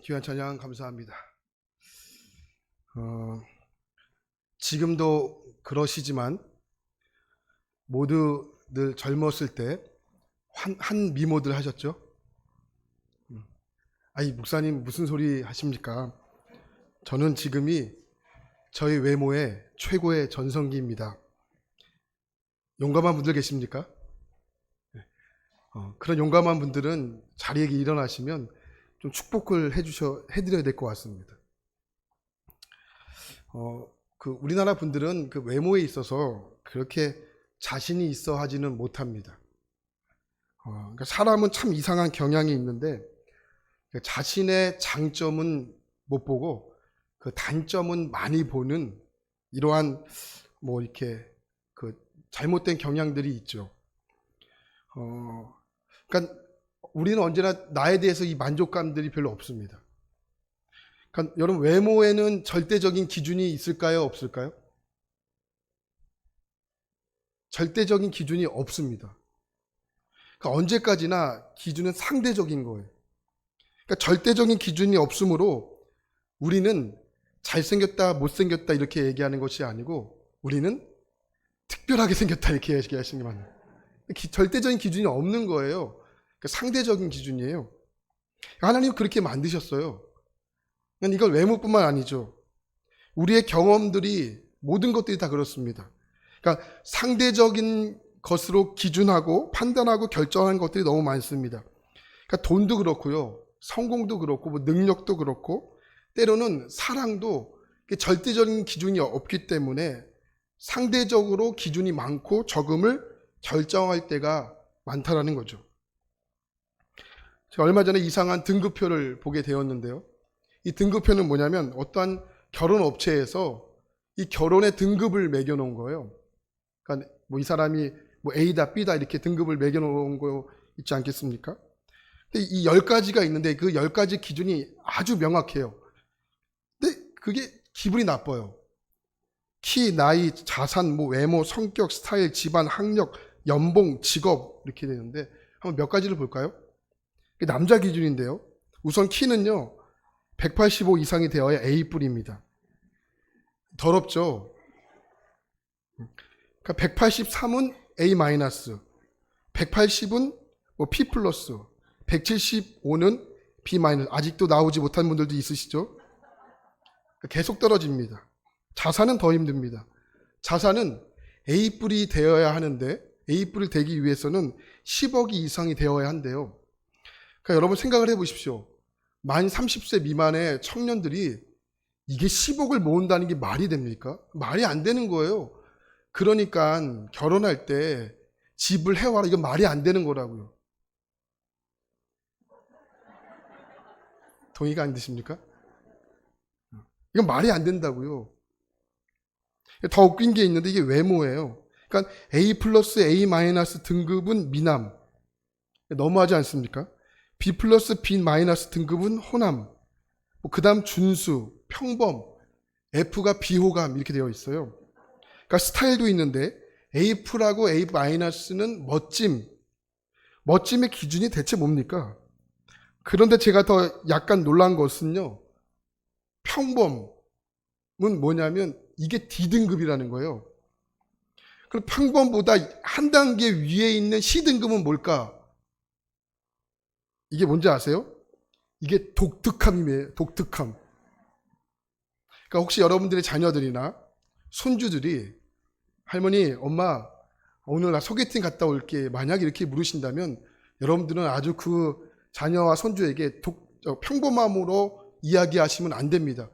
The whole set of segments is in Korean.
귀한 찬양 감사합니다. 지금도 그러시지만 모두 늘 젊었을 때 한 미모들 하셨죠? 아니 목사님 무슨 소리 하십니까? 저는 지금이 저희 외모의 최고의 전성기입니다. 용감한 분들 계십니까? 그런 용감한 분들은 자리에 일어나시면 좀 축복을 해드려야 될 것 같습니다. 우리나라 분들은 그 외모에 있어서 그렇게 자신이 있어 하지는 못합니다. 그러니까 사람은 참 이상한 경향이 있는데 자신의 장점은 못 보고 그 단점은 많이 보는 이러한 이렇게 그 잘못된 경향들이 있죠. 그러니까 우리는 언제나 나에 대해서 이 만족감들이 별로 없습니다. 그러니까 여러분 외모에는 절대적인 기준이 있을까요? 없을까요? 절대적인 기준이 없습니다. 그러니까 언제까지나 기준은 상대적인 거예요. 그러니까 절대적인 기준이 없으므로 우리는 잘생겼다, 못생겼다 이렇게 얘기하는 것이 아니고 우리는 특별하게 생겼다 이렇게 얘기하시는 게 맞아요. 절대적인 기준이 없는 거예요. 그러니까 상대적인 기준이에요. 하나님은 그렇게 만드셨어요. 이건 외모뿐만 아니죠. 우리의 경험들이 모든 것들이 다 그렇습니다. 그러니까 상대적인 것으로 기준하고 판단하고 결정하는 것들이 너무 많습니다. 그러니까 돈도 그렇고요. 성공도 그렇고 능력도 그렇고 때로는 사랑도 절대적인 기준이 없기 때문에 상대적으로 기준이 많고 적음을 결정할 때가 많다라는 거죠. 제가 얼마 전에 이상한 등급표를 보게 되었는데요. 이 등급표는 뭐냐면 어떠한 결혼 업체에서 이 결혼의 등급을 매겨놓은 거예요. 그러니까 이 사람이 A다 B다 이렇게 등급을 매겨놓은 거 있지 않겠습니까? 근데 이 10가지가 있는데 그 10가지 기준이 아주 명확해요. 근데 그게 기분이 나빠요. 키, 나이, 자산, 외모, 성격, 스타일, 집안, 학력, 연봉, 직업 이렇게 되는데 한번 몇 가지를 볼까요? 남자 기준인데요. 우선 키는요. 185 이상이 되어야 A뿔입니다. 더럽죠? 그러니까 183은 A-, 180은 P+, 175는 B-. 아직도 나오지 못한 분들도 있으시죠? 계속 떨어집니다. 자산은 더 힘듭니다. 자산은 A뿔이 되어야 하는데 A뿔이 되기 위해서는 10억이 이상이 되어야 한대요. 그러니까 여러분 생각을 해보십시오. 만 30세 미만의 청년들이 이게 10억을 모은다는 게 말이 됩니까? 말이 안 되는 거예요. 그러니까 결혼할 때 집을 해와라 이건 말이 안 되는 거라고요. 동의가 안 되십니까? 이건 말이 안 된다고요. 더 웃긴 게 있는데 이게 외모예요. 그러니까 A+, A- 등급은 미남. 너무하지 않습니까? B+, B- 등급은 호남. 그 다음 준수, 평범, F가 비호감 이렇게 되어 있어요. 그러니까 스타일도 있는데 A프라고 A-는 멋짐. 멋짐의 기준이 대체 뭡니까? 그런데 제가 더 약간 놀란 것은요. 평범은 뭐냐면 이게 D등급이라는 거예요. 그럼 평범보다 한 단계 위에 있는 C등급은 뭘까? 이게 뭔지 아세요? 이게 독특함이에요. 독특함. 그러니까 혹시 여러분들의 자녀들이나 손주들이 할머니, 엄마 오늘 나 소개팅 갔다 올게 만약 이렇게 물으신다면 여러분들은 아주 그 자녀와 손주에게 평범함으로 이야기하시면 안 됩니다.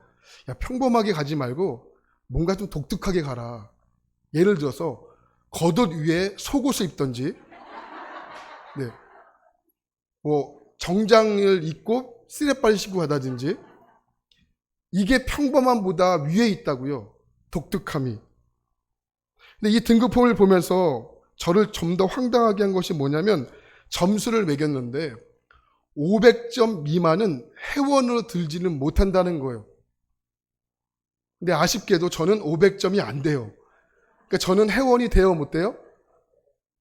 야, 평범하게 가지 말고 뭔가 좀 독특하게 가라. 예를 들어서 겉옷 위에 속옷을 입던지 네. 정장을 입고 쓰레빠를 신고 가다든지 이게 평범함보다 위에 있다고요. 독특함이. 근데 이 등급표를 보면서 저를 좀 더 황당하게 한 것이 뭐냐면 점수를 매겼는데 500점 미만은 회원으로 들지는 못한다는 거예요. 근데 아쉽게도 저는 500점이 안 돼요. 그러니까 저는 회원이 돼요, 못 돼요?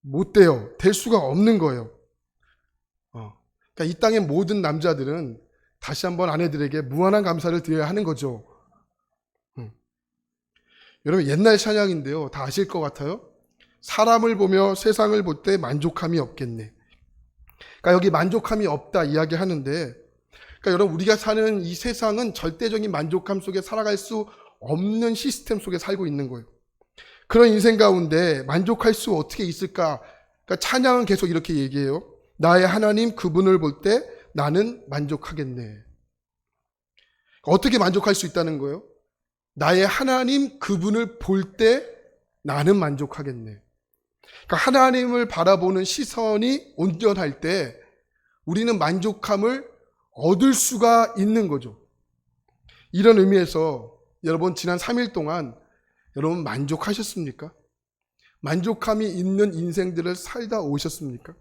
못 돼요. 될 수가 없는 거예요. 그러니까 이 땅의 모든 남자들은 다시 한번 아내들에게 무한한 감사를 드려야 하는 거죠. 여러분 옛날 찬양인데요. 다 아실 것 같아요. 사람을 보며 세상을 볼 때 만족함이 없겠네. 그러니까 여기 만족함이 없다 이야기하는데, 그러니까 여러분 우리가 사는 이 세상은 절대적인 만족함 속에 살아갈 수 없는 시스템 속에 살고 있는 거예요. 그런 인생 가운데 만족할 수 어떻게 있을까? 그러니까 찬양은 계속 이렇게 얘기해요. 나의 하나님 그분을 볼 때 나는 만족하겠네. 어떻게 만족할 수 있다는 거예요? 나의 하나님 그분을 볼 때 나는 만족하겠네. 그러니까 하나님을 바라보는 시선이 온전할 때 우리는 만족함을 얻을 수가 있는 거죠. 이런 의미에서 여러분 지난 3일 동안 여러분 만족하셨습니까? 만족함이 있는 인생들을 살다 오셨습니까?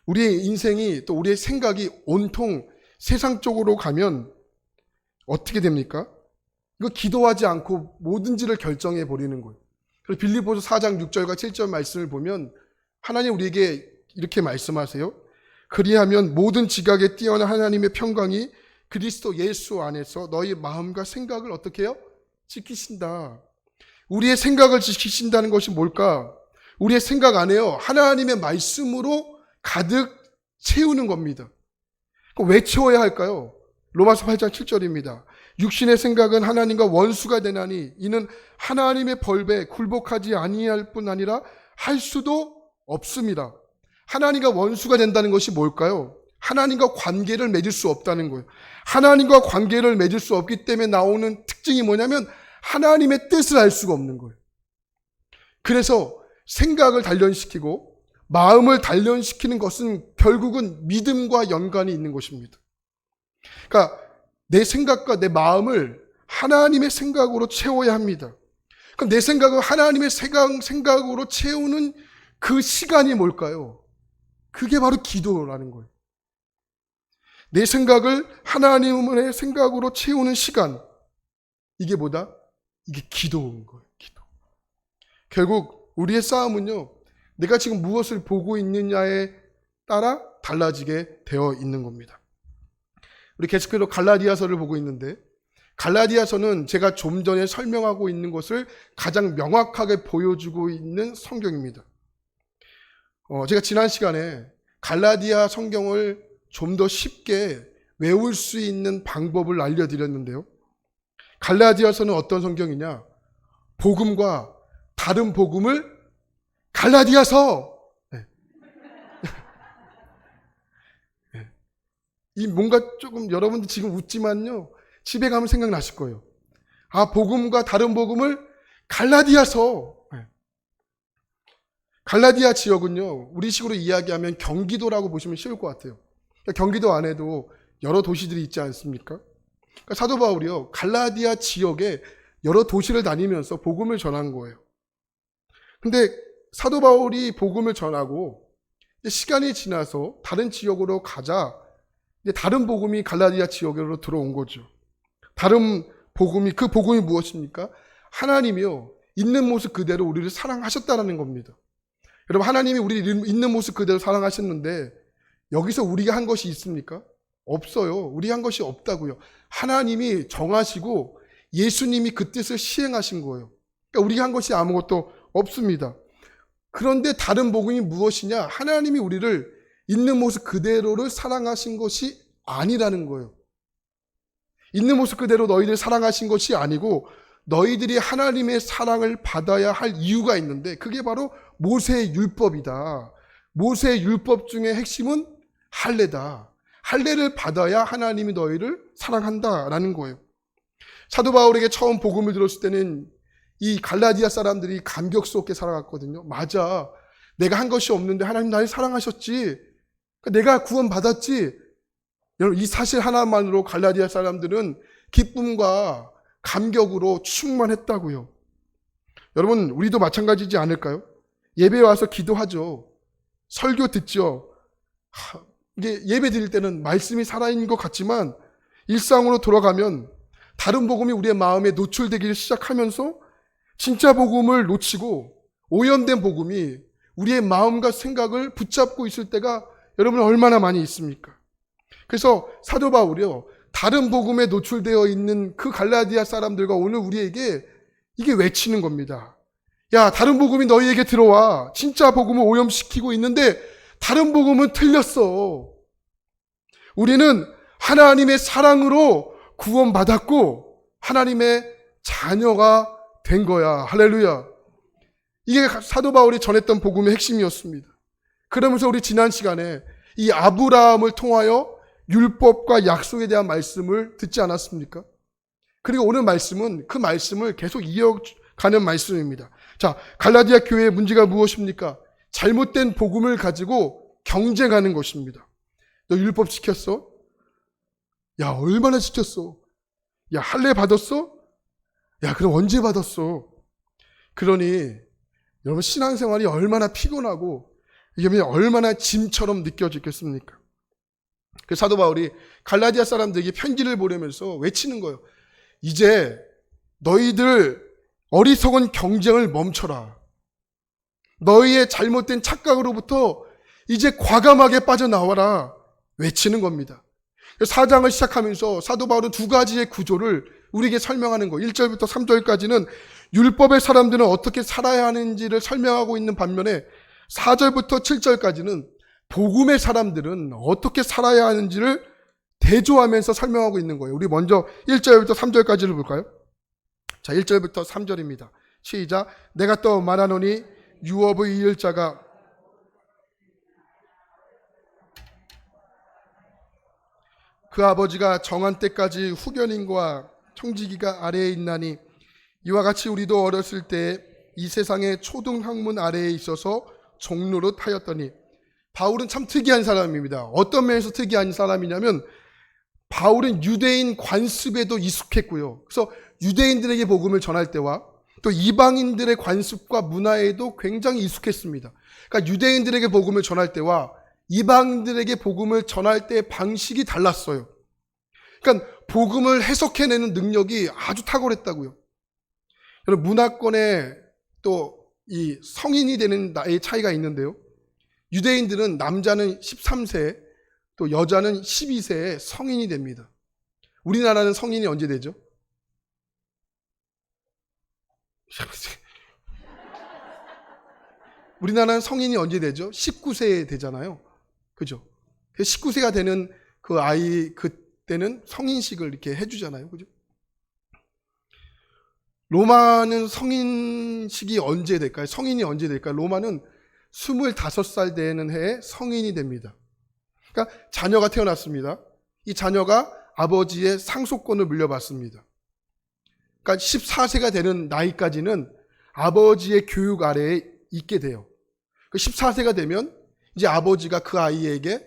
우리의 인생이 또 우리의 생각이 온통 세상 쪽으로 가면 어떻게 됩니까? 이거 기도하지 않고 뭐든지를 결정해 버리는 거예요. 그래서 빌립보서 4장 6절과 7절 말씀을 보면 하나님 우리에게 이렇게 말씀하세요. 그리하면 모든 지각에 뛰어난 하나님의 평강이 그리스도 예수 안에서 너희 마음과 생각을 어떻게 해요? 지키신다. 우리의 생각을 지키신다는 것이 뭘까? 우리의 생각 안에요. 하나님의 말씀으로 가득 채우는 겁니다. 왜 채워야 할까요? 로마서 8장 7절입니다. 육신의 생각은 하나님과 원수가 되나니 이는 하나님의 벌에 굴복하지 아니할 뿐 아니라 할 수도 없습니다. 하나님과 원수가 된다는 것이 뭘까요? 하나님과 관계를 맺을 수 없다는 거예요. 하나님과 관계를 맺을 수 없기 때문에 나오는 특징이 뭐냐면 하나님의 뜻을 알 수가 없는 거예요. 그래서 생각을 단련시키고 마음을 단련시키는 것은 결국은 믿음과 연관이 있는 것입니다. 그러니까 내 생각과 내 마음을 하나님의 생각으로 채워야 합니다. 그럼 내 생각을 하나님의 생각으로 채우는 그 시간이 뭘까요? 그게 바로 기도라는 거예요. 내 생각을 하나님의 생각으로 채우는 시간. 이게 뭐다? 이게 기도인 거예요. 기도. 결국 우리의 싸움은요. 내가 지금 무엇을 보고 있느냐에 따라 달라지게 되어 있는 겁니다. 우리 계속해서 갈라디아서를 보고 있는데 갈라디아서는 제가 좀 전에 설명하고 있는 것을 가장 명확하게 보여주고 있는 성경입니다. 제가 지난 시간에 갈라디아 성경을 좀 더 쉽게 외울 수 있는 방법을 알려드렸는데요. 갈라디아서는 어떤 성경이냐? 복음과 다른 복음을 갈라디아서! 네. 이 뭔가 조금 여러분들 지금 웃지만요. 집에 가면 생각나실 거예요. 아, 복음과 다른 복음을 갈라디아서. 네. 갈라디아 지역은요. 우리식으로 이야기하면 경기도라고 보시면 쉬울 것 같아요. 그러니까 경기도 안에도 여러 도시들이 있지 않습니까? 그러니까 사도 바울이요. 갈라디아 지역에 여러 도시를 다니면서 복음을 전한 거예요. 근데 사도 바울이 복음을 전하고 시간이 지나서 다른 지역으로 가자 이제 다른 복음이 갈라디아 지역으로 들어온 거죠. 다른 복음이, 그 복음이 무엇입니까? 하나님이요. 있는 모습 그대로 우리를 사랑하셨다는 겁니다. 여러분, 하나님이 우리를 있는 모습 그대로 사랑하셨는데 여기서 우리가 한 것이 있습니까? 없어요. 우리 한 것이 없다고요. 하나님이 정하시고 예수님이 그 뜻을 시행하신 거예요. 그러니까 우리가 한 것이 아무것도 없습니다. 그런데 다른 복음이 무엇이냐? 하나님이 우리를 있는 모습 그대로를 사랑하신 것이 아니라는 거예요. 있는 모습 그대로 너희들 사랑하신 것이 아니고 너희들이 하나님의 사랑을 받아야 할 이유가 있는데 그게 바로 모세의 율법이다. 모세의 율법 중에 핵심은 할례다. 할례를 받아야 하나님이 너희를 사랑한다라는 거예요. 사도 바울에게 처음 복음을 들었을 때는 이 갈라디아 사람들이 감격스럽게 살아갔거든요. 맞아. 내가 한 것이 없는데 하나님 나를 사랑하셨지. 내가 구원받았지. 여러분, 이 사실 하나만으로 갈라디아 사람들은 기쁨과 감격으로 충만했다고요. 여러분, 우리도 마찬가지지 않을까요? 예배에 와서 기도하죠. 설교 듣죠. 이게 예배 드릴 때는 말씀이 살아있는 것 같지만 일상으로 돌아가면 다른 복음이 우리의 마음에 노출되기 시작하면서 진짜 복음을 놓치고 오염된 복음이 우리의 마음과 생각을 붙잡고 있을 때가 여러분 얼마나 많이 있습니까? 그래서 사도 바울이요, 다른 복음에 노출되어 있는 그 갈라디아 사람들과 오늘 우리에게 이게 외치는 겁니다. 야, 다른 복음이 너희에게 들어와. 진짜 복음을 오염시키고 있는데 다른 복음은 틀렸어. 우리는 하나님의 사랑으로 구원받았고 하나님의 자녀가 된 거야. 할렐루야. 이게 사도 바울이 전했던 복음의 핵심이었습니다. 그러면서 우리 지난 시간에 이 아브라함을 통하여 율법과 약속에 대한 말씀을 듣지 않았습니까? 그리고 오늘 말씀은 그 말씀을 계속 이어가는 말씀입니다. 자, 갈라디아 교회의 문제가 무엇입니까? 잘못된 복음을 가지고 경쟁하는 것입니다. 너 율법 지켰어? 야, 얼마나 지켰어? 야, 할례 받았어? 야, 그럼 언제 받았어? 그러니 여러분 신앙생활이 얼마나 피곤하고 이게 얼마나 짐처럼 느껴지겠습니까? 그 사도 바울이 갈라디아 사람들에게 편지를 보내면서 외치는 거예요. 이제 너희들 어리석은 경쟁을 멈춰라. 너희의 잘못된 착각으로부터 이제 과감하게 빠져나와라. 외치는 겁니다. 4장을 시작하면서 사도 바울은 두 가지의 구조를 우리에게 설명하는 거예요. 1절부터 3절까지는 율법의 사람들은 어떻게 살아야 하는지를 설명하고 있는 반면에 4절부터 7절까지는 복음의 사람들은 어떻게 살아야 하는지를 대조하면서 설명하고 있는 거예요. 우리 먼저 1절부터 3절까지를 볼까요? 자, 1절부터 3절입니다. 시작. 내가 또 말하노니 유업의 이을 자가 그 아버지가 정한 때까지 후견인과 청지기가 아래에 있나니 이와 같이 우리도 어렸을 때 이 세상의 초등학문 아래에 있어서 종로릇 하였더니 바울은 참 특이한 사람입니다. 어떤 면에서 특이한 사람이냐면 바울은 유대인 관습에도 익숙했고요. 그래서 유대인들에게 복음을 전할 때와 또 이방인들의 관습과 문화에도 굉장히 익숙했습니다. 그러니까 유대인들에게 복음을 전할 때와 이방인들에게 복음을 전할 때의 방식이 달랐어요. 그러니까 복음을 해석해내는 능력이 아주 탁월했다고요. 여러분 문화권에 또 이 성인이 되는 나이의 차이가 있는데요. 유대인들은 남자는 13세 또 여자는 12세에 성인이 됩니다. 우리나라는 성인이 언제 되죠? 우리나라는 성인이 언제 되죠? 19세에 되잖아요. 그죠? 19세가 되는 그 아이 그때는 성인식을 이렇게 해주잖아요. 그죠? 로마는 성인식이 언제 될까요? 성인이 언제 될까요? 로마는 25살 되는 해에 성인이 됩니다. 그러니까 자녀가 태어났습니다. 이 자녀가 아버지의 상속권을 물려받습니다. 그러니까 14세가 되는 나이까지는 아버지의 교육 아래에 있게 돼요. 14세가 되면 이제 아버지가 그 아이에게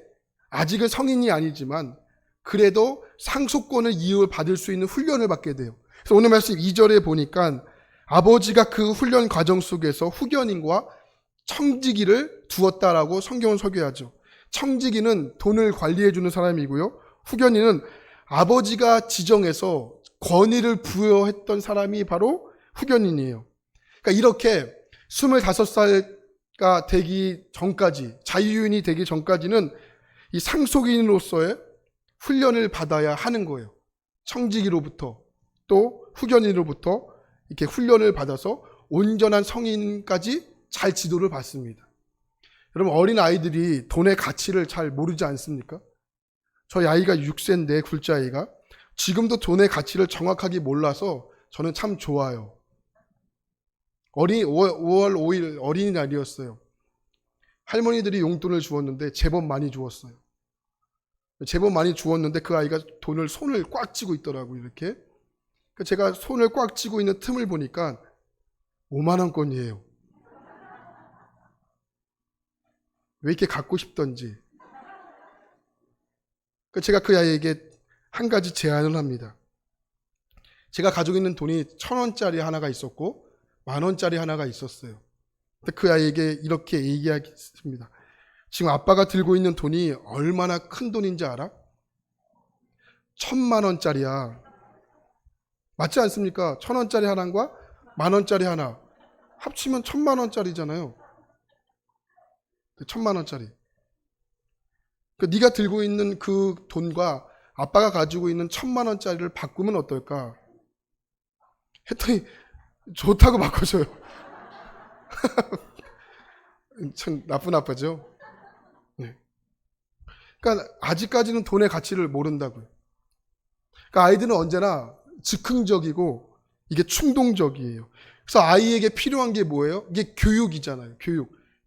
아직은 성인이 아니지만 그래도 상속권을 이어받을 수 있는 훈련을 받게 돼요. 그래서 오늘 말씀 2절에 보니까 아버지가 그 훈련 과정 속에서 후견인과 청지기를 두었다라고 성경은 설교하죠. 청지기는 돈을 관리해주는 사람이고요. 후견인은 아버지가 지정해서 권위를 부여했던 사람이 바로 후견인이에요. 그러니까 이렇게 25살가 되기 전까지, 자유인이 되기 전까지는 이 상속인으로서의 훈련을 받아야 하는 거예요. 청지기로부터 또 후견인으로부터 이렇게 훈련을 받아서 온전한 성인까지 잘 지도를 받습니다. 여러분 어린 아이들이 돈의 가치를 잘 모르지 않습니까? 저희 아이가 6세인데 굴자 아이가 지금도 돈의 가치를 정확하게 몰라서 저는 참 좋아요. 5월 5일 어린이날이었어요. 할머니들이 용돈을 주었는데 제법 많이 주었어요. 제법 많이 주었는데 그 아이가 돈을 손을 꽉 쥐고 있더라고요. 이렇게. 제가 손을 꽉 쥐고 있는 틈을 보니까 5만 원권이에요. 왜 이렇게 갖고 싶던지. 제가 그 아이에게 한 가지 제안을 합니다. 제가 가지고 있는 돈이 1,000원짜리 하나가 있었고 10,000원짜리 하나가 있었어요. 그 아이에게 이렇게 얘기하겠습니다. 지금 아빠가 들고 있는 돈이 얼마나 큰 돈인지 알아? 1,000만 원짜리야. 맞지 않습니까? 1,000원짜리 하나과 10,000원짜리 하나 합치면 1,000만 원짜리잖아요. 1,000만 원짜리. 네가 들고 있는 그 돈과 아빠가 가지고 있는 1,000만 원짜리를 바꾸면 어떨까? 했더니 좋다고 바꿔줘요. 참 나쁜 아빠죠. 네. 그러니까 아직까지는 돈의 가치를 모른다고요. 그러니까 아이들은 언제나 즉흥적이고 이게 충동적이에요. 그래서 아이에게 필요한 게 뭐예요? 이게 교육이잖아요.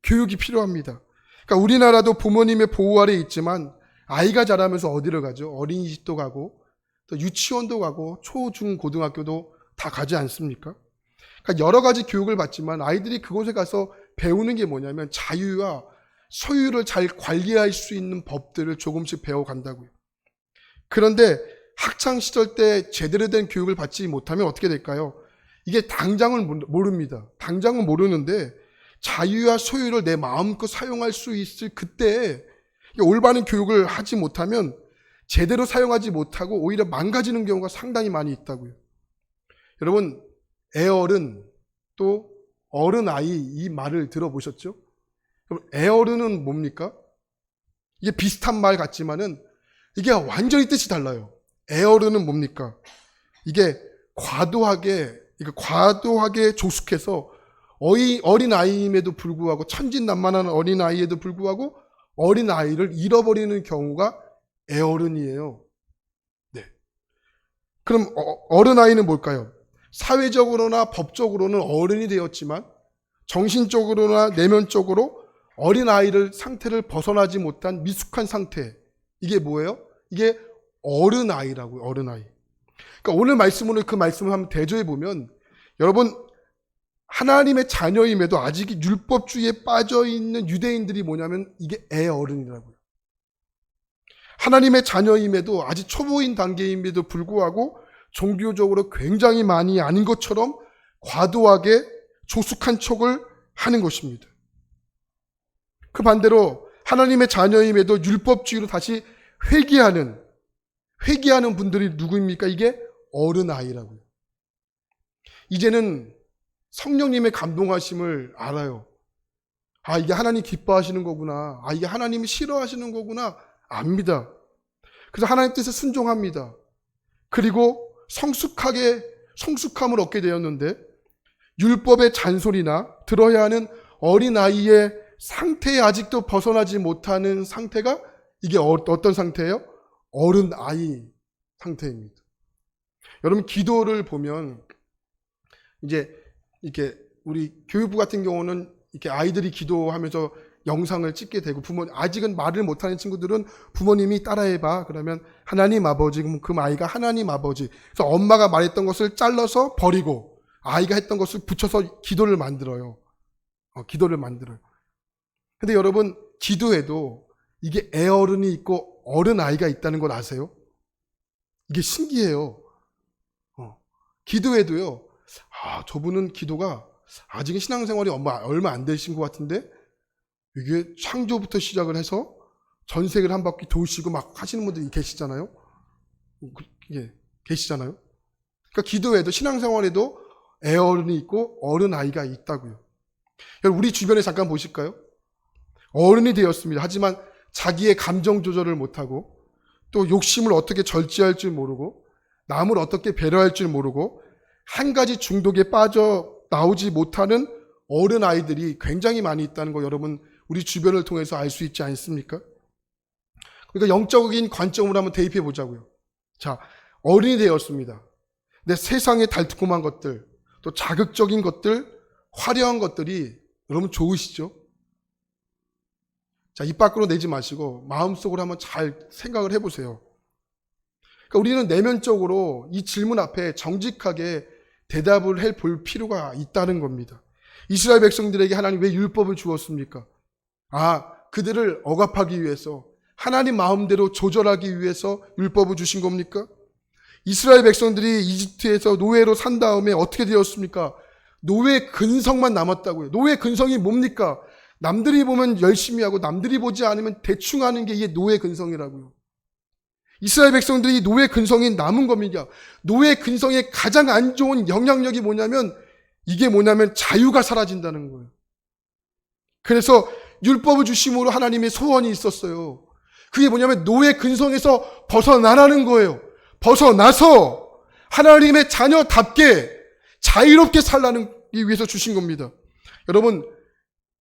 교육이 필요합니다. 그러니까 우리나라도 부모님의 보호 아래 있지만 아이가 자라면서 어디를 가죠? 어린이집도 가고 또 유치원도 가고 초, 중, 고등학교도 다 가지 않습니까? 그러니까 여러 가지 교육을 받지만 아이들이 그곳에 가서 배우는 게 뭐냐면 자유와 소유를 잘 관리할 수 있는 법들을 조금씩 배워간다고요. 그런데 학창 시절 때 제대로 된 교육을 받지 못하면 어떻게 될까요? 이게 당장은 모릅니다. 당장은 모르는데 자유와 소유를 내 마음껏 사용할 수 있을 그때 올바른 교육을 하지 못하면 제대로 사용하지 못하고 오히려 망가지는 경우가 상당히 많이 있다고요. 여러분, 애어른 또 어른아이 이 말을 들어보셨죠? 그럼 애어른은 뭡니까? 이게 비슷한 말 같지만은 이게 완전히 뜻이 달라요. 애어른은 뭡니까? 이게 과도하게 조숙해서 어린아이임에도 불구하고 천진난만한 어린아이에도 불구하고 어린아이를 잃어버리는 경우가 애어른이에요. 네. 그럼 어른아이는 뭘까요? 사회적으로나 법적으로는 어른이 되었지만 정신적으로나 내면적으로 어린아이를 상태를 벗어나지 못한 미숙한 상태. 이게 뭐예요? 이게 어른아이라고요. 어른아이. 그러니까 오늘 말씀으로 그 말씀을 한번 대조해 보면 여러분 하나님의 자녀임에도 아직 율법주의에 빠져있는 유대인들이 뭐냐면 이게 애어른이라고요. 하나님의 자녀임에도 아직 초보인 단계임에도 불구하고 종교적으로 굉장히 많이 아닌 것처럼 과도하게 조숙한 척을 하는 것입니다. 그 반대로 하나님의 자녀임에도 율법주의로 다시 회개하는 분들이 누구입니까? 이게 어른아이라고요. 이제는 성령님의 감동하심을 알아요. 아, 이게 하나님 기뻐하시는 거구나. 아, 이게 하나님이 싫어하시는 거구나. 압니다. 그래서 하나님 뜻에 순종합니다. 그리고 성숙함을 얻게 되었는데 율법의 잔소리나 들어야 하는 어린아이의 상태에 아직도 벗어나지 못하는 상태가 이게 어떤 상태예요? 어른아이 상태입니다. 여러분 기도를 보면 이제 이렇게 우리 교육부 같은 경우는 이렇게 아이들이 기도하면서 영상을 찍게 되고 아직은 말을 못하는 친구들은 부모님이 따라해봐. 그러면 하나님 아버지, 그럼 그 아이가 하나님 아버지. 그래서 엄마가 말했던 것을 잘라서 버리고 아이가 했던 것을 붙여서 기도를 만들어요. 기도를 만들어요. 근데 여러분 기도에도 이게 애어른이 있고 어른아이가 있다는 걸 아세요? 이게 신기해요. 기도에도요. 아, 저분은 기도가 아직은 신앙생활이 얼마 안 되신 것 같은데 이게 창조부터 시작을 해서 전세계를 한 바퀴 도시고 막 하시는 분들이 계시잖아요. 계시잖아요. 그러니까 기도에도 신앙생활에도 애어른이 있고 어른아이가 있다고요. 우리 주변에 잠깐 보실까요? 어른이 되었습니다. 하지만 자기의 감정 조절을 못하고 또 욕심을 어떻게 절제할 줄 모르고 남을 어떻게 배려할 줄 모르고 한 가지 중독에 빠져나오지 못하는 어른아이들이 굉장히 많이 있다는 거 여러분 우리 주변을 통해서 알 수 있지 않습니까? 그러니까 영적인 관점으로 한번 대입해 보자고요. 자, 어른이 되었습니다. 근데 세상의 달콤한 것들, 또 자극적인 것들, 화려한 것들이 여러분 좋으시죠? 자, 입 밖으로 내지 마시고 마음속으로 한번 잘 생각을 해보세요. 그러니까 우리는 내면적으로 이 질문 앞에 정직하게 대답을 해볼 필요가 있다는 겁니다. 이스라엘 백성들에게 하나님 왜 율법을 주었습니까? 아, 그들을 억압하기 위해서 하나님 마음대로 조절하기 위해서 율법을 주신 겁니까? 이스라엘 백성들이 이집트에서 노예로 산 다음에 어떻게 되었습니까? 노예 근성만 남았다고요. 노예 근성이 뭡니까? 남들이 보면 열심히 하고 남들이 보지 않으면 대충 하는 게 이게 노예 근성이라고요. 이스라엘 백성들이 노예 근성이 남은 겁니다. 노예 근성의 가장 안 좋은 영향력이 뭐냐면 이게 뭐냐면 자유가 사라진다는 거예요. 그래서 율법을 주심으로 하나님의 소원이 있었어요. 그게 뭐냐면 노예 근성에서 벗어나라는 거예요. 벗어나서 하나님의 자녀답게 자유롭게 살라는 위해서 주신 겁니다. 여러분,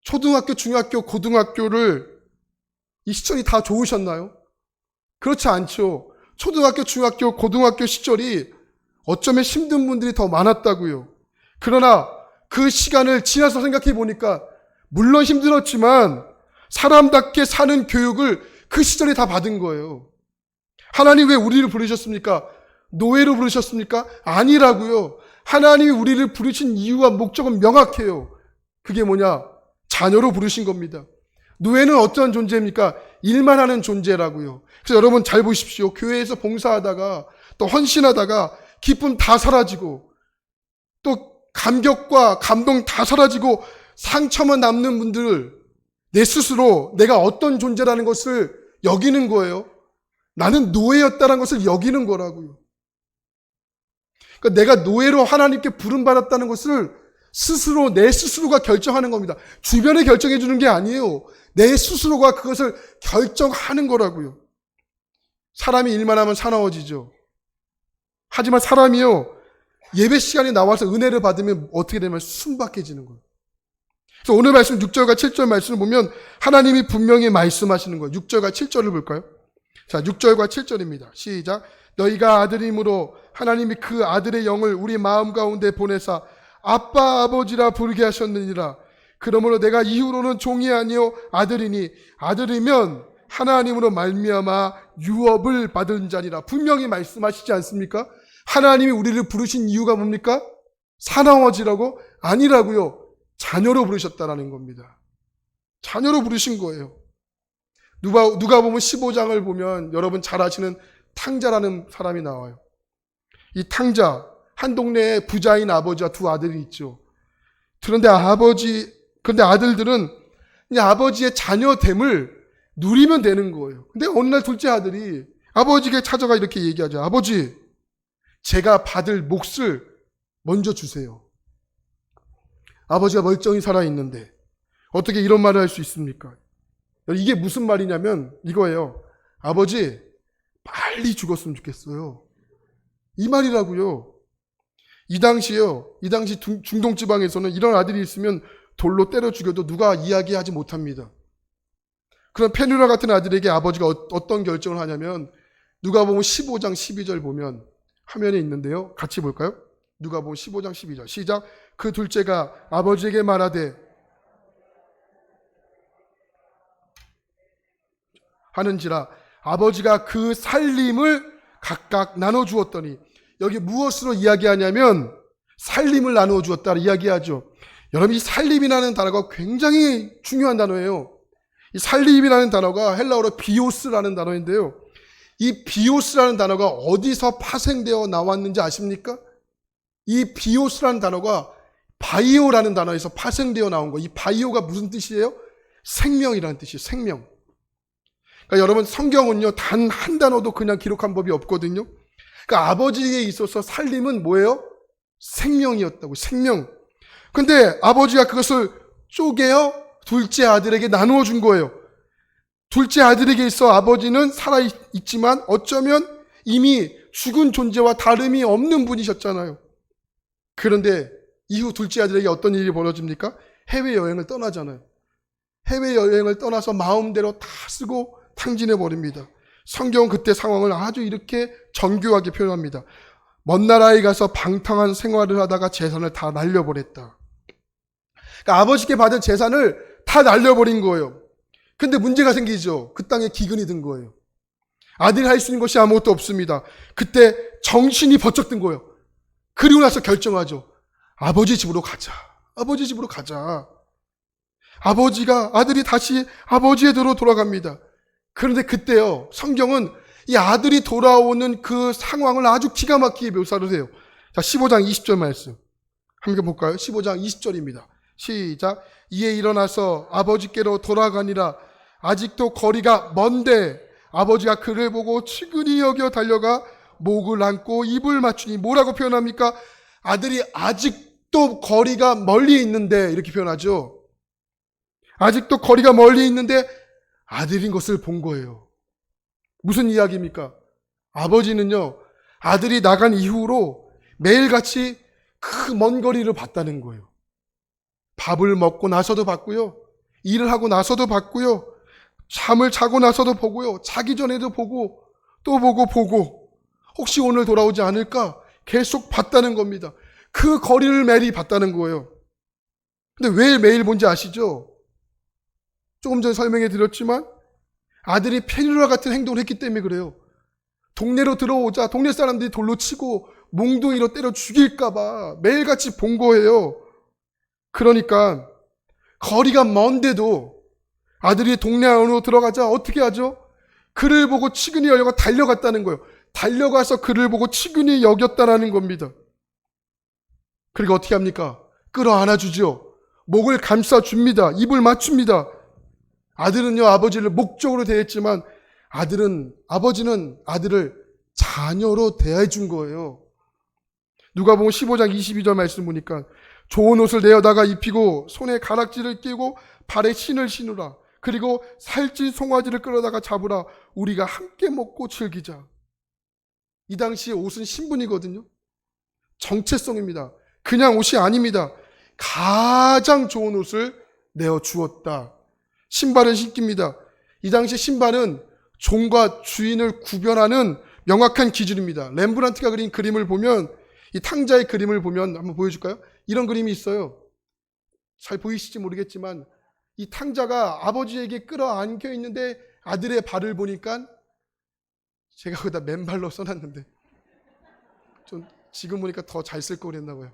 초등학교, 중학교, 고등학교를 이 시절이 다 좋으셨나요? 그렇지 않죠. 초등학교, 중학교, 고등학교 시절이 어쩌면 힘든 분들이 더 많았다고요. 그러나 그 시간을 지나서 생각해 보니까 물론 힘들었지만 사람답게 사는 교육을 그 시절에 다 받은 거예요. 하나님 왜 우리를 부르셨습니까? 노예로 부르셨습니까? 아니라고요. 하나님이 우리를 부르신 이유와 목적은 명확해요. 그게 뭐냐? 자녀로 부르신 겁니다. 노예는 어떠한 존재입니까? 일만 하는 존재라고요. 그래서 여러분 잘 보십시오. 교회에서 봉사하다가 또 헌신하다가 기쁨 다 사라지고 또 감격과 감동 다 사라지고 상처만 남는 분들, 내 스스로 내가 어떤 존재라는 것을 여기는 거예요. 나는 노예였다는 것을 여기는 거라고요. 그러니까 내가 노예로 하나님께 부름받았다는 것을 스스로, 내 스스로가 결정하는 겁니다. 주변에 결정해 주는 게 아니에요. 내 스스로가 그것을 결정하는 거라고요. 사람이 일만 하면 사나워지죠. 하지만 사람이요, 예배 시간에 나와서 은혜를 받으면 어떻게 되면 순박해지는 거예요. 그래서 오늘 말씀 6절과 7절 말씀을 보면 하나님이 분명히 말씀하시는 거예요. 6절과 7절을 볼까요? 자, 6절과 7절입니다. 시작. 너희가 아들임으로 하나님이 그 아들의 영을 우리 마음 가운데 보내사 아빠 아버지라 부르게 하셨느니라. 그러므로 내가 이후로는 종이 아니요 아들이니 아들이면 하나님으로 말미암아 유업을 받은 자니라. 분명히 말씀하시지 않습니까? 하나님이 우리를 부르신 이유가 뭡니까? 사나워지라고? 아니라고요. 자녀로 부르셨다라는 겁니다. 자녀로 부르신 거예요. 누가 보면 15장을 보면 여러분 잘 아시는 탕자라는 사람이 나와요. 이 탕자, 한 동네에 부자인 아버지와 두 아들이 있죠. 그런데 아들들은 이제 아버지의 자녀됨을 누리면 되는 거예요. 근데 어느 날 둘째 아들이 아버지에게 찾아가 이렇게 얘기하죠. 아버지, 제가 받을 몫을 먼저 주세요. 아버지가 멀쩡히 살아있는데 어떻게 이런 말을 할 수 있습니까? 이게 무슨 말이냐면 이거예요. 아버지, 빨리 죽었으면 좋겠어요. 이 말이라고요. 이 당시 중동 지방에서는 이런 아들이 있으면 돌로 때려 죽여도 누가 이야기하지 못합니다. 그런 페누라 같은 아들에게 아버지가 어떤 결정을 하냐면 누가복음 15장 12절 보면 화면에 있는데요. 같이 볼까요? 누가복음 15장 12절 시작. 그 둘째가 아버지에게 말하되 하는지라 아버지가 그 살림을 각각 나눠주었더니, 여기 무엇으로 이야기하냐면 살림을 나누어 주었다 이야기하죠. 여러분, 이 살림이라는 단어가 굉장히 중요한 단어예요. 이 살림이라는 단어가 헬라어로 비오스라는 단어인데요. 이 비오스라는 단어가 어디서 파생되어 나왔는지 아십니까? 이 비오스라는 단어가 바이오라는 단어에서 파생되어 나온 거. 이 바이오가 무슨 뜻이에요? 생명이라는 뜻이에요. 생명. 그러니까 여러분, 성경은요 단 한 단어도 그냥 기록한 법이 없거든요. 그러니까 아버지에게 있어서 살림은 뭐예요? 생명이었다고. 생명. 근데 아버지가 그것을 쪼개어 둘째 아들에게 나누어 준 거예요. 둘째 아들에게 있어 아버지는 살아있지만 어쩌면 이미 죽은 존재와 다름이 없는 분이셨잖아요. 그런데 이후 둘째 아들에게 어떤 일이 벌어집니까? 해외여행을 떠나잖아요. 해외여행을 떠나서 마음대로 다 쓰고 탕진해버립니다. 성경은 그때 상황을 아주 이렇게 정교하게 표현합니다. 먼 나라에 가서 방탕한 생활을 하다가 재산을 다 날려버렸다. 그러니까 아버지께 받은 재산을 다 날려버린 거예요. 근데 문제가 생기죠. 그 땅에 기근이 든 거예요. 아들이 할 수 있는 것이 아무것도 없습니다. 그때 정신이 번쩍 든 거예요. 그리고 나서 결정하죠. 아버지 집으로 가자. 아버지 집으로 가자. 아들이 다시 아버지의 대로 돌아갑니다. 그런데 그때요, 성경은 이 아들이 돌아오는 그 상황을 아주 기가 막히게 묘사를 해요. 자, 15장 20절 말씀 함께 볼까요? 15장 20절입니다. 시작. 이에 일어나서 아버지께로 돌아가니라. 아직도 거리가 먼데 아버지가 그를 보고 측은히 여겨 달려가 목을 안고 입을 맞추니, 뭐라고 표현합니까? 아들이 아직도 거리가 멀리 있는데, 이렇게 표현하죠. 아직도 거리가 멀리 있는데 아들인 것을 본 거예요. 무슨 이야기입니까? 아버지는요, 아들이 나간 이후로 매일같이 그 먼 거리를 봤다는 거예요. 밥을 먹고 나서도 봤고요. 일을 하고 나서도 봤고요. 잠을 자고 나서도 보고요. 자기 전에도 보고 또 보고 혹시 오늘 돌아오지 않을까 계속 봤다는 겁니다. 그 거리를 매일 봤다는 거예요. 근데 왜 매일 본지 아시죠? 조금 전에 설명해 드렸지만 아들이 페누라 같은 행동을 했기 때문에 그래요. 동네로 들어오자 동네 사람들이 돌로 치고 몽둥이로 때려 죽일까 봐 매일같이 본 거예요. 그러니까 거리가 먼데도 아들이 동네 안으로 들어가자 어떻게 하죠? 그를 보고 치근히 여겨가 달려갔다는 거예요. 달려가서 그를 보고 치근히 여겼다라는 겁니다. 그리고 어떻게 합니까? 끌어안아주죠. 목을 감싸줍니다. 입을 맞춥니다. 아들은요, 아버지를 목적으로 대했지만 아버지는 아들을 자녀로 대해준 거예요. 누가복음 15장 22절 말씀 보니까 좋은 옷을 내어다가 입히고 손에 가락지를 끼고 발에 신을 신으라. 그리고 살찐 송아지를 끌어다가 잡으라. 우리가 함께 먹고 즐기자. 이 당시에 옷은 신분이거든요. 정체성입니다. 그냥 옷이 아닙니다. 가장 좋은 옷을 내어 주었다. 신발을 신깁니다. 이 당시 신발은 종과 주인을 구별하는 명확한 기준입니다. 렘브란트가 그린 그림을 보면, 이 탕자의 그림을 보면 한번 보여줄까요? 이런 그림이 있어요. 잘 보이실지 모르겠지만 이 탕자가 아버지에게 끌어안겨 있는데 아들의 발을 보니까, 제가 거기다 맨발로 써놨는데 좀 지금 보니까 더 잘 쓸 걸 그랬나 봐요.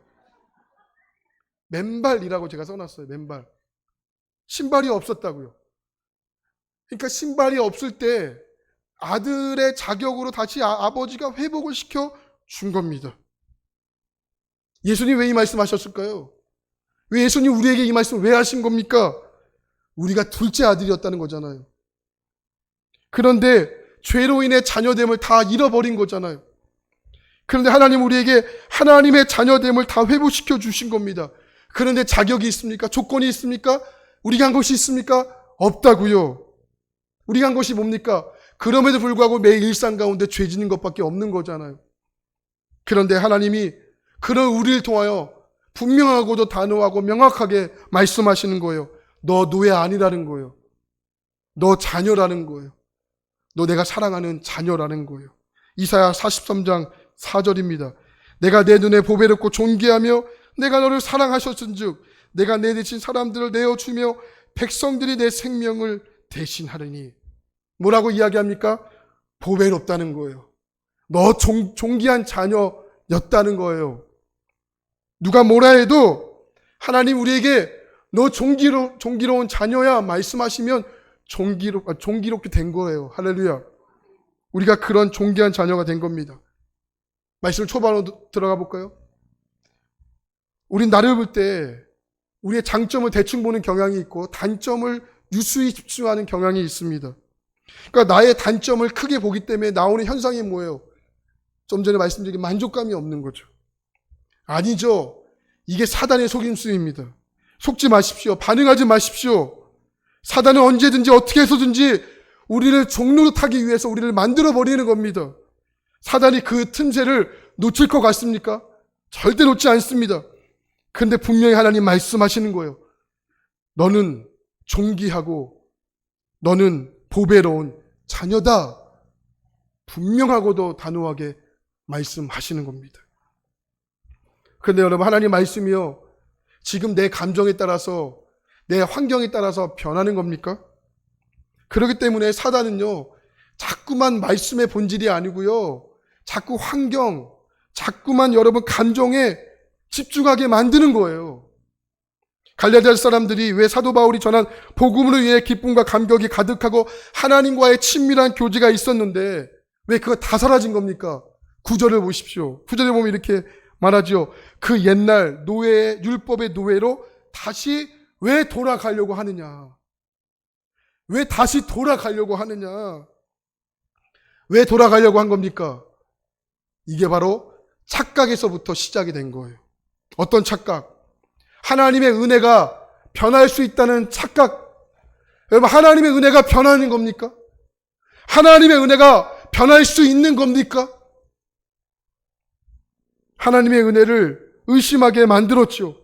맨발이라고 제가 써놨어요. 맨발. 신발이 없었다고요. 그러니까 신발이 없을 때 아들의 자격으로 다시 아버지가 회복을 시켜 준 겁니다. 예수님 왜 이 말씀하셨을까요? 왜 예수님 우리에게 이 말씀을 왜 하신 겁니까? 우리가 둘째 아들이었다는 거잖아요. 그런데 죄로 인해 자녀됨을 다 잃어버린 거잖아요. 그런데 하나님 우리에게 하나님의 자녀됨을 다 회복시켜 주신 겁니다. 그런데 자격이 있습니까? 조건이 있습니까? 우리가 한 것이 있습니까? 없다고요. 우리가 한 것이 뭡니까? 그럼에도 불구하고 매일 일상 가운데 죄 짓는 것밖에 없는 거잖아요. 그런데 하나님이 그런 우리를 통하여 분명하고도 단호하고 명확하게 말씀하시는 거예요. 너 노예 아니라는 거예요. 너 자녀라는 거예요. 너 내가 사랑하는 자녀라는 거예요. 이사야 43장 4절입니다. 내가 내 눈에 보배롭고 존귀하며 내가 너를 사랑하셨은즉 내가 내 대신 사람들을 내어주며 백성들이 내 생명을 대신하리니. 뭐라고 이야기합니까? 보배롭다는 거예요. 너 존귀한 자녀였다는 거예요. 누가 뭐라 해도 하나님 우리에게 너 존귀로운 자녀야 말씀하시면 존귀롭게 된 거예요. 할렐루야. 우리가 그런 존귀한 자녀가 된 겁니다. 말씀 초반으로 들어가 볼까요? 우린 나를 볼 때 우리의 장점을 대충 보는 경향이 있고 단점을 유수히 집중하는 경향이 있습니다. 그러니까 나의 단점을 크게 보기 때문에 나오는 현상이 뭐예요? 좀 전에 말씀드린 만족감이 없는 거죠. 아니죠. 이게 사단의 속임수입니다. 속지 마십시오. 반응하지 마십시오. 사단은 언제든지 어떻게 해서든지 우리를 종로로 타기 위해서 우리를 만들어 버리는 겁니다. 사단이 그 틈새를 놓칠 것 같습니까? 절대 놓지 않습니다. 그런데 분명히 하나님 말씀하시는 거예요. 너는 존귀하고 너는 보배로운 자녀다. 분명하고도 단호하게 말씀하시는 겁니다. 그런데 여러분, 하나님 말씀이요, 지금 내 감정에 따라서 내 환경에 따라서 변하는 겁니까? 그렇기 때문에 사단은요, 자꾸만 말씀의 본질이 아니고요, 자꾸 환경, 자꾸만 여러분 감정에 집중하게 만드는 거예요. 갈라디아 사람들이 왜 사도 바울이 전한 복음으로 위해 기쁨과 감격이 가득하고 하나님과의 친밀한 교제가 있었는데 왜 그거 다 사라진 겁니까? 9절을 보십시오. 9절에 보면 이렇게 말하죠. 그 옛날 노예의 율법의 노예로 다시 왜 돌아가려고 하느냐? 왜 다시 돌아가려고 하느냐? 왜 돌아가려고 한 겁니까? 이게 바로 착각에서부터 시작이 된 거예요. 어떤 착각? 하나님의 은혜가 변할 수 있다는 착각. 여러분, 하나님의 은혜가 변하는 겁니까? 하나님의 은혜가 변할 수 있는 겁니까? 하나님의 은혜를 의심하게 만들었죠.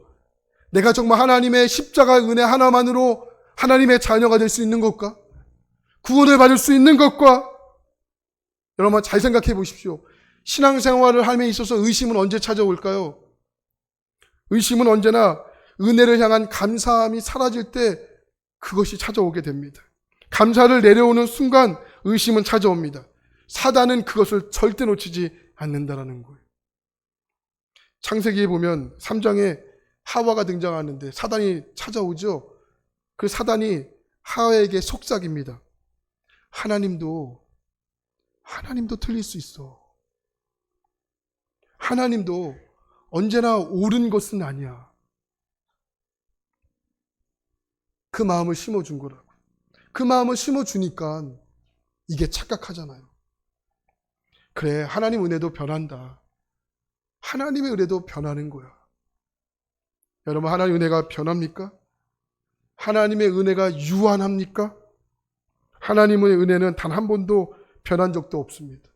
내가 정말 하나님의 십자가 은혜 하나만으로 하나님의 자녀가 될 수 있는 것과 구원을 받을 수 있는 것과, 여러분 잘 생각해 보십시오. 신앙생활을 함에 있어서 의심은 언제 찾아올까요? 의심은 언제나 은혜를 향한 감사함이 사라질 때 그것이 찾아오게 됩니다. 감사를 내려오는 순간 의심은 찾아옵니다. 사단은 그것을 절대 놓치지 않는다라는 거예요. 창세기에 보면 3장에 하와가 등장하는데 사단이 찾아오죠. 그 사단이 하와에게 속삭입니다. 하나님도 틀릴 수 있어. 하나님도 언제나 옳은 것은 아니야. 그 마음을 심어준 거라고. 그 마음을 심어주니까 이게 착각하잖아요. 그래, 하나님 은혜도 변한다. 하나님의 은혜도 변하는 거야. 여러분, 하나님의 은혜가 변합니까? 하나님의 은혜가 유한합니까? 하나님의 은혜는 단 한 번도 변한 적도 없습니다.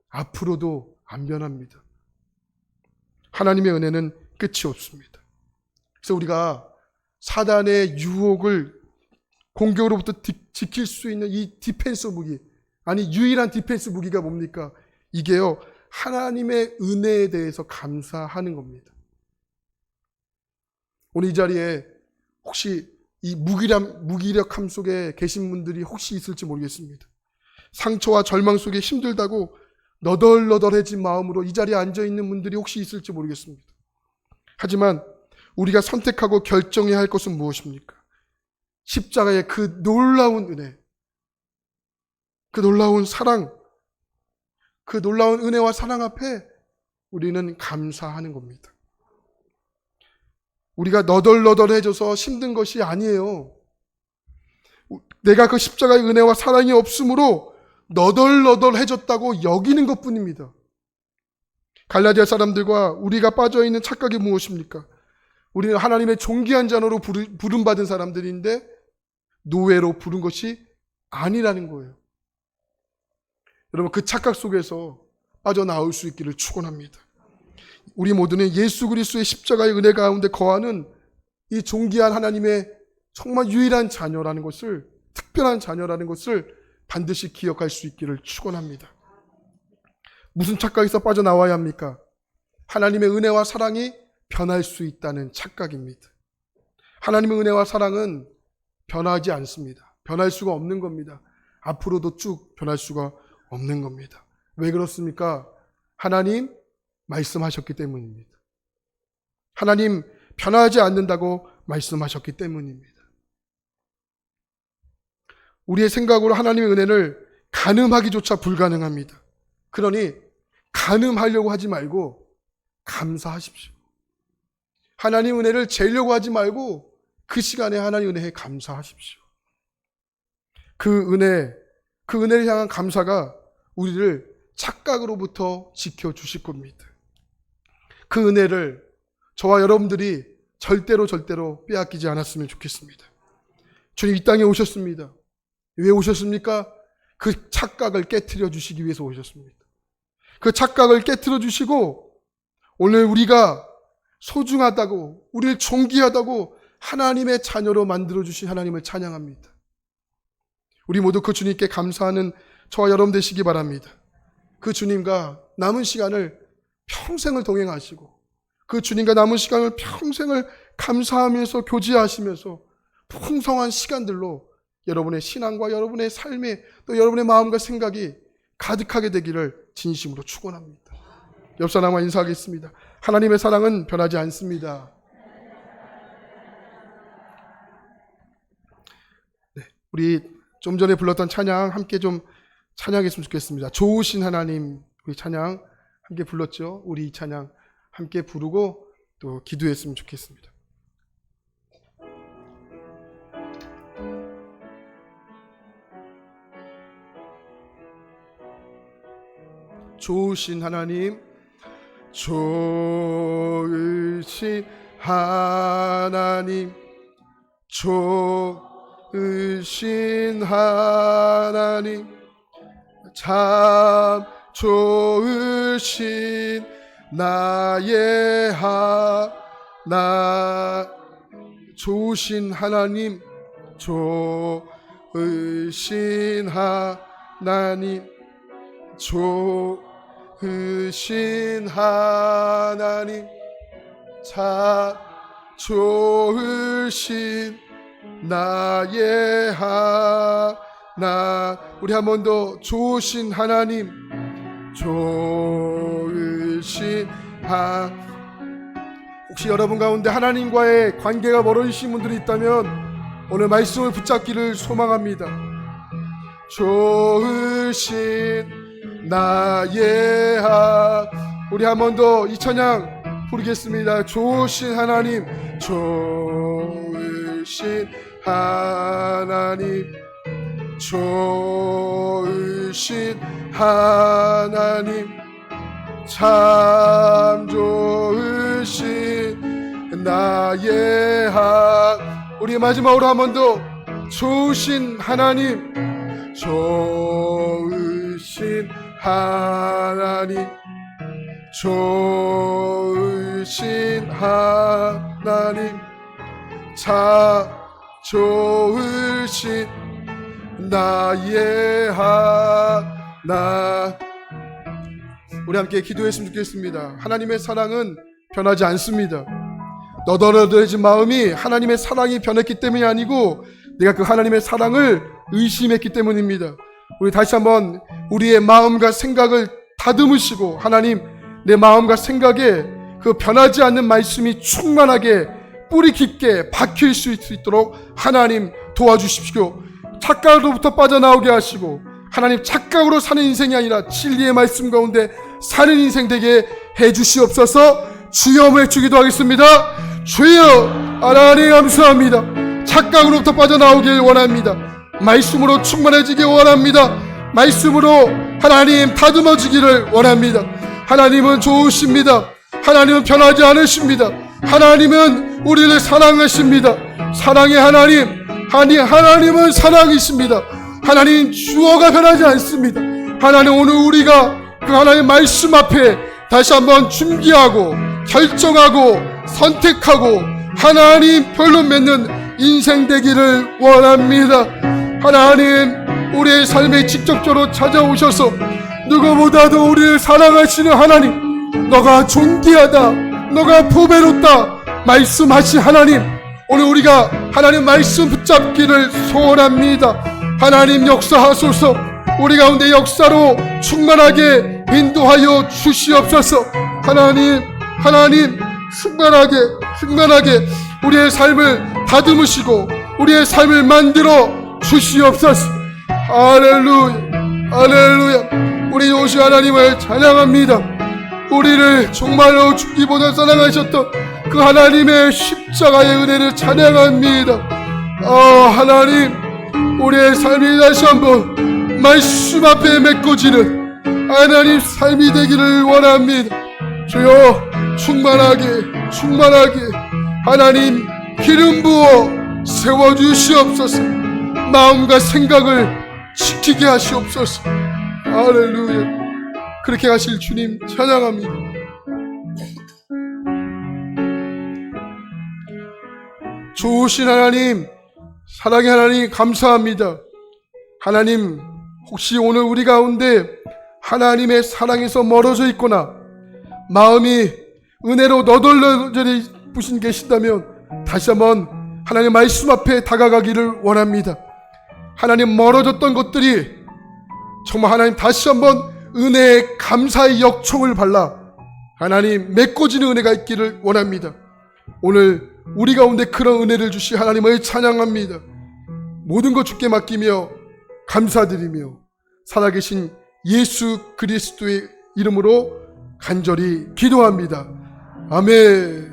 앞으로도 안 변합니다. 하나님의 은혜는 끝이 없습니다. 그래서 우리가 사단의 유혹을 공격으로부터 지킬 수 있는 이 디펜스 무기, 아니 유일한 디펜스 무기가 뭡니까? 이게요, 하나님의 은혜에 대해서 감사하는 겁니다. 오늘 이 자리에 혹시 이 무기력함 속에 계신 분들이 혹시 있을지 모르겠습니다. 상처와 절망 속에 힘들다고 너덜너덜해진 마음으로 이 자리에 앉아있는 분들이 혹시 있을지 모르겠습니다. 하지만 우리가 선택하고 결정해야 할 것은 무엇입니까? 십자가의 그 놀라운 은혜, 그 놀라운 사랑, 그 놀라운 은혜와 사랑 앞에 우리는 감사하는 겁니다. 우리가 너덜너덜해져서 힘든 것이 아니에요. 내가 그 십자가의 은혜와 사랑이 없으므로 너덜너덜해졌다고 여기는 것뿐입니다. 갈라디아 사람들과 우리가 빠져있는 착각이 무엇입니까? 우리는 하나님의 존귀한 자녀로 부름받은 사람들인데 노예로 부른 것이 아니라는 거예요. 여러분, 그 착각 속에서 빠져나올 수 있기를 축원합니다. 우리 모두는 예수 그리스도의 십자가의 은혜 가운데 거하는 이 존귀한 하나님의 정말 유일한 자녀라는 것을, 특별한 자녀라는 것을 반드시 기억할 수 있기를 축원합니다. 무슨 착각에서 빠져나와야 합니까? 하나님의 은혜와 사랑이 변할 수 있다는 착각입니다. 하나님의 은혜와 사랑은 변하지 않습니다. 변할 수가 없는 겁니다. 앞으로도 쭉 변할 수가 없는 겁니다. 왜 그렇습니까? 하나님 말씀하셨기 때문입니다. 하나님 변하지 않는다고 말씀하셨기 때문입니다. 우리의 생각으로 하나님의 은혜를 가늠하기조차 불가능합니다. 그러니 가늠하려고 하지 말고 감사하십시오. 하나님 은혜를 재려고 하지 말고 그 시간에 하나님 은혜에 감사하십시오. 그 은혜를 향한 감사가 우리를 착각으로부터 지켜주실 겁니다. 그 은혜를 저와 여러분들이 절대로 빼앗기지 않았으면 좋겠습니다. 주님 이 땅에 오셨습니다. 왜 오셨습니까? 그 착각을 깨트려 주시기 위해서 오셨습니다. 그 착각을 깨트려 주시고 오늘 우리가 소중하다고, 우리를 존귀하다고 하나님의 자녀로 만들어 주신 하나님을 찬양합니다. 우리 모두 그 주님께 감사하는 저와 여러분 되시기 바랍니다. 그 주님과 남은 시간을 평생을 동행하시고 그 주님과 남은 시간을 평생을 감사하면서 교제하시면서 풍성한 시간들로 여러분의 신앙과 여러분의 삶에 또 여러분의 마음과 생각이 가득하게 되기를 진심으로 축원합니다. 옆 사람과 인사하겠습니다. 하나님의 사랑은 변하지 않습니다. 네, 우리 좀 전에 불렀던 찬양 함께 좀 찬양했으면 좋겠습니다. 좋으신 하나님, 우리 찬양 함께 불렀죠. 우리 이 찬양 함께 부르고 또 기도했으면 좋겠습니다. 좋으신 하나님, 좋으신 하나님, 좋으신 하나님, 참 좋으신 나의 좋으신 하나님, 좋으신 하나님, 좋으신 하나님, 참 좋으신 나의 우리 한 번 더 좋으신 하나님, 좋으신 혹시 여러분 가운데 하나님과의 관계가 멀어지신 분들이 있다면 오늘 말씀을 붙잡기를 소망합니다. 좋으신 나의 우리 한 번 더 이 찬양 부르겠습니다. 좋으신 하나님, 좋으신 하나님, 좋으신 하나님, 참 좋으신 나의 우리 마지막으로 한 번 더 좋으신 하나님, 좋으신 하나님, 좋으신 하나님, 참 좋으신 나의 우리 함께 기도했으면 좋겠습니다. 하나님의 사랑은 변하지 않습니다. 너덜너덜해진 마음이 하나님의 사랑이 변했기 때문이 아니고 내가 그 하나님의 사랑을 의심했기 때문입니다. 우리 다시 한번 우리의 마음과 생각을 다듬으시고, 하나님, 내 마음과 생각에 그 변하지 않는 말씀이 충만하게 뿌리 깊게 박힐 수 있도록 하나님 도와주십시오. 착각으로부터 빠져나오게 하시고, 하나님, 착각으로 사는 인생이 아니라 진리의 말씀 가운데 사는 인생 되게 해주시옵소서. 주여 외치기도 하겠습니다. 주여, 하나님 감사합니다. 착각으로부터 빠져나오길 원합니다. 말씀으로 충만해지길 원합니다. 말씀으로 하나님 다듬어지기를 원합니다. 하나님은 좋으십니다. 하나님은 변하지 않으십니다. 하나님은 우리를 사랑하십니다. 사랑의 하나님은 사랑이십니다. 하나님 주어가 변하지 않습니다. 하나님, 오늘 우리가 그 하나님의 말씀 앞에 다시 한번 준비하고 결정하고 선택하고 하나님 별로 맺는 인생 되기를 원합니다. 하나님, 우리의 삶에 직접적으로 찾아오셔서 누구보다도 우리를 사랑하시는 하나님, 너가 존귀하다, 너가 보배롭다 말씀하신 하나님, 오늘 우리가 하나님 말씀 붙잡기를 소원합니다. 하나님 역사하소서. 우리 가운데 역사로 충만하게 인도하여 주시옵소서. 하나님 충만하게 우리의 삶을 다듬으시고 우리의 삶을 만들어 주시옵소서. 할렐루야. 우리 요시 하나님을 찬양합니다. 우리를 정말로 죽기보다 사랑하셨던 그 하나님의 십자가의 은혜를 찬양합니다. 하나님, 우리의 삶이 다시 한번 말씀 앞에 메꿔지는 하나님 삶이 되기를 원합니다. 주여, 충만하게 하나님 기름 부어 세워주시옵소서. 마음과 생각을 지키게 하시옵소서. 할렐루야. 그렇게 하실 주님 찬양합니다. 좋으신 하나님, 사랑의 하나님 감사합니다. 하나님, 혹시 오늘 우리 가운데 하나님의 사랑에서 멀어져 있거나 마음이 은혜로 너덜너덜해 부신 계신다면 다시 한번 하나님 말씀 앞에 다가가기를 원합니다. 하나님, 멀어졌던 것들이 정말 하나님 다시 한번 은혜의 감사의 역청을 발라 하나님 메꿔지는 은혜가 있기를 원합니다. 오늘 우리 가운데 그런 은혜를 주시 하나님을 찬양합니다. 모든 것 주께 맡기며 감사드리며 살아계신 예수 그리스도의 이름으로 간절히 기도합니다. 아멘.